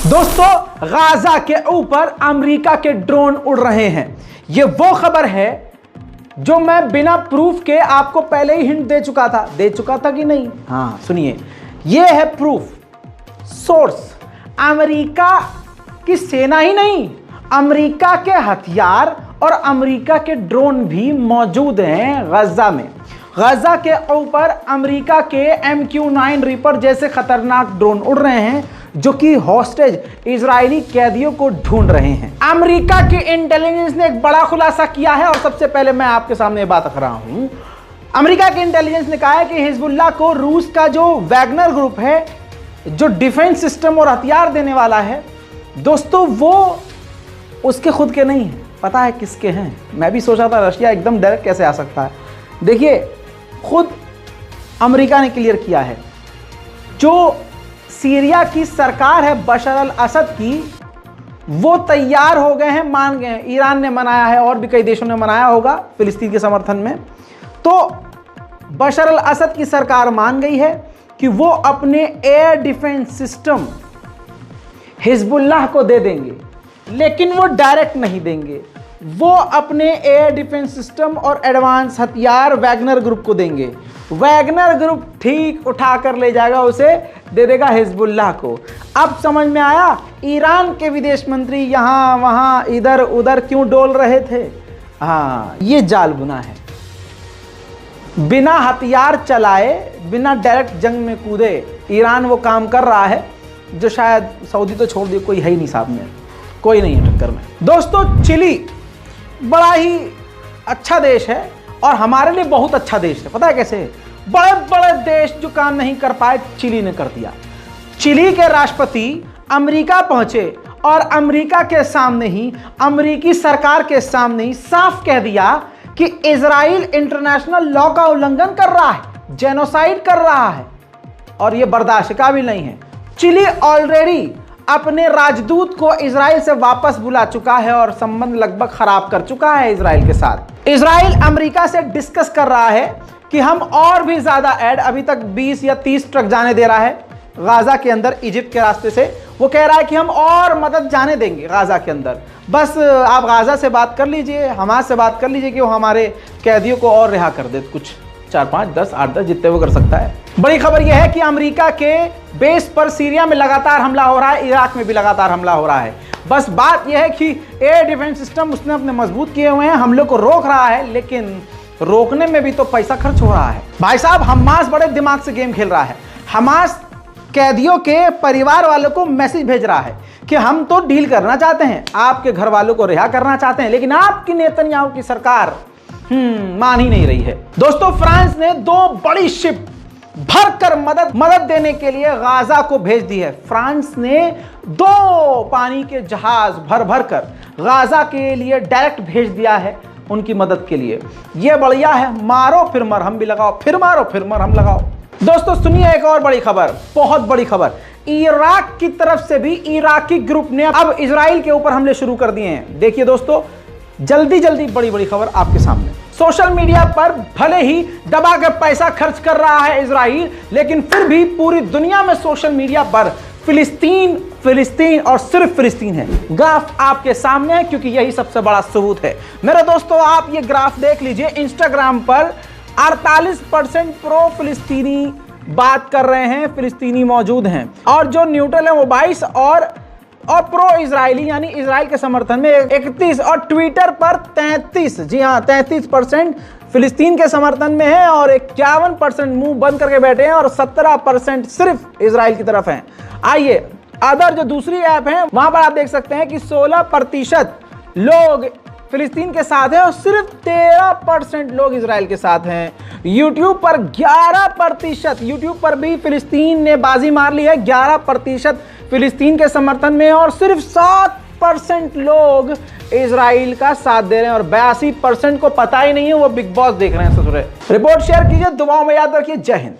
दोस्तों, गाजा के ऊपर अमेरिका के ड्रोन उड़ रहे हैं। यह वो खबर है जो मैं बिना प्रूफ के आपको पहले ही हिंट दे चुका था कि नहीं? हाँ, सुनिए, यह है प्रूफ। सोर्स अमेरिका की सेना ही नहीं, अमेरिका के हथियार और अमेरिका के ड्रोन भी मौजूद हैं गाजा में। गाजा के ऊपर अमेरिका के MQ-9 रीपर जैसे खतरनाक ड्रोन उड़ रहे हैं जो कि हॉस्टेज इजरायली कैदियों को ढूंढ रहे हैं। अमेरिका की इंटेलिजेंस ने एक बड़ा खुलासा किया है और सबसे पहले मैं आपके सामने ये बात कर रहा हूं। अमेरिका की इंटेलिजेंस ने कहा है कि हिजबुल्लाह को रूस का जो वैगनर ग्रुप है, जो डिफेंस सिस्टम और हथियार देने वाला है, दोस्तों वो उसके खुद के नहीं है। पता है किसके हैं? मैं भी सोचा था रशिया एकदम डायरेक्ट कैसे आ सकता है। देखिए, खुद अमेरिका ने क्लियर किया है। जो सीरिया की सरकार है बशर अल असद की, वो तैयार हो गए हैं, मान गए हैं। ईरान ने मनाया है और भी कई देशों ने मनाया होगा फिलिस्तीन के समर्थन में। तो बशर अल असद की सरकार मान गई है कि वो अपने एयर डिफेंस सिस्टम हिजबुल्लाह को दे देंगे, लेकिन वो डायरेक्ट नहीं देंगे। वो अपने एयर डिफेंस सिस्टम और एडवांस हथियार वैगनर ग्रुप को देंगे। वैगनर ग्रुप ठीक उठा कर ले जाएगा, उसे दे देगा हिजबुल्लाह को। अब समझ में आया ईरान के विदेश मंत्री यहां वहां इधर उधर क्यों डोल रहे थे। हाँ, ये जाल बुना है। बिना हथियार चलाए, बिना डायरेक्ट जंग में कूदे ईरान वो काम कर रहा है जो शायद सऊदी तो छोड़ दिए, कोई है ही नहीं सामने, कोई नहीं है टक्कर में। दोस्तों, चिली बड़ा ही अच्छा देश है और हमारे लिए बहुत अच्छा देश है। पता है कैसे? बड़े बड़े देश जो काम नहीं कर पाए, चिली ने कर दिया। चिली के राष्ट्रपति अमेरिका पहुंचे और अमेरिका के सामने ही, अमेरिकी सरकार के सामने ही साफ कह दिया कि इजराइल इंटरनेशनल लॉ का उल्लंघन कर रहा है, जेनोसाइड कर रहा है और यह बर्दाश्त का भी नहीं है। चिली ऑलरेडी अपने राजदूत को इजराइल से वापस बुला चुका है और संबंध लगभग खराब कर चुका है इजराइल के साथ। इजराइल अमेरिका से डिस्कस कर रहा है कि हम और भी ज्यादा ऐड, अभी तक 20 या 30 ट्रक जाने दे रहा है गाजा के अंदर इजिप्ट के रास्ते से। वो कह रहा है कि हम और मदद जाने देंगे गाजा के अंदर, बस आप गाजा से बात कर लीजिए, हमास से बात कर लीजिए कि वो हमारे कैदियों को और रिहा कर दे, कुछ 4, 5, 10, 8, 10 जितने वो कर सकता है। बड़ी खबर यह है कि अमेरिका के बेस पर सीरिया में लगातार हमला हो रहा है, इराक में भी लगातार हमला हो रहा है। बस बात यह है कि एयर डिफेंस सिस्टम उसने अपने मजबूत किए हुए हैं, हमले को रोक रहा है, लेकिन रोकने में भी तो पैसा खर्च हो रहा है। भाई साहब, हमास बड़े दिमाग से गेम खेल रहा है। हमास कैदियों के परिवार वालों को मैसेज भेज रहा है कि हम तो डील करना चाहते हैं, आपके घर वालों को रिहा करना चाहते हैं, लेकिन आपकी नेतन्याहू की सरकार मान ही नहीं रही है। दोस्तों, फ्रांस ने 2 बड़ी शिप भरकर मदद देने के लिए गाजा को भेज दी है। फ्रांस ने 2 पानी के जहाज भर कर गाजा के लिए डायरेक्ट भेज दिया है उनकी मदद के लिए। यह बढ़िया है, मारो फिर मरहम भी लगाओ, फिर मारो फिर मरहम लगाओ। दोस्तों, सुनिए एक और बड़ी खबर, बहुत बड़ी खबर। इराक की तरफ से भी इराकी ग्रुप ने अब इजराइल के ऊपर हमले शुरू कर दिए हैं। देखिए दोस्तों, जल्दी जल्दी बड़ी खबर आपके सामने। सोशल मीडिया पर भले ही दबा के पैसा खर्च कर रहा है इजराइल, लेकिन फिर भी पूरी दुनिया में सोशल मीडिया पर फिलिस्तीन फिलिस्तीन और सिर्फ फिलिस्तीन है। ग्राफ आपके सामने है क्योंकि यही सबसे बड़ा सबूत है। मेरे दोस्तों, आप ये ग्राफ देख लीजिए। इंस्टाग्राम पर 48% प्रो फिलिस्तीनी बात कर रहे हैं, फिलिस्तीनी मौजूद हैं, और जो न्यूट्रल है वो 22 और प्रो इजरायली यानी इजराइल के समर्थन में 31, और ट्विटर पर 33, जी हाँ 33% फिलिस्तीन के समर्थन में है और 51% मुंह बंद करके बैठे हैं और 17% सिर्फ इजराइल की तरफ हैं। आइए, अदर जो दूसरी ऐप है वहां पर आप देख सकते हैं कि 16% लोग फिलिस्तीन के साथ हैं और सिर्फ 13% लोग इजराइल के साथ हैं। यूट्यूब पर 11%, यूट्यूब पर भी फिलिस्तीन ने बाजी मार ली है, 11% फिलिस्तीन के समर्थन में और सिर्फ 7% लोग इजराइल का साथ दे रहे हैं और 82% को पता ही नहीं है, वो बिग बॉस देख रहे हैं। ससुरे रिपोर्ट शेयर कीजिए, दुआओं में याद रखिए। जय हिंद।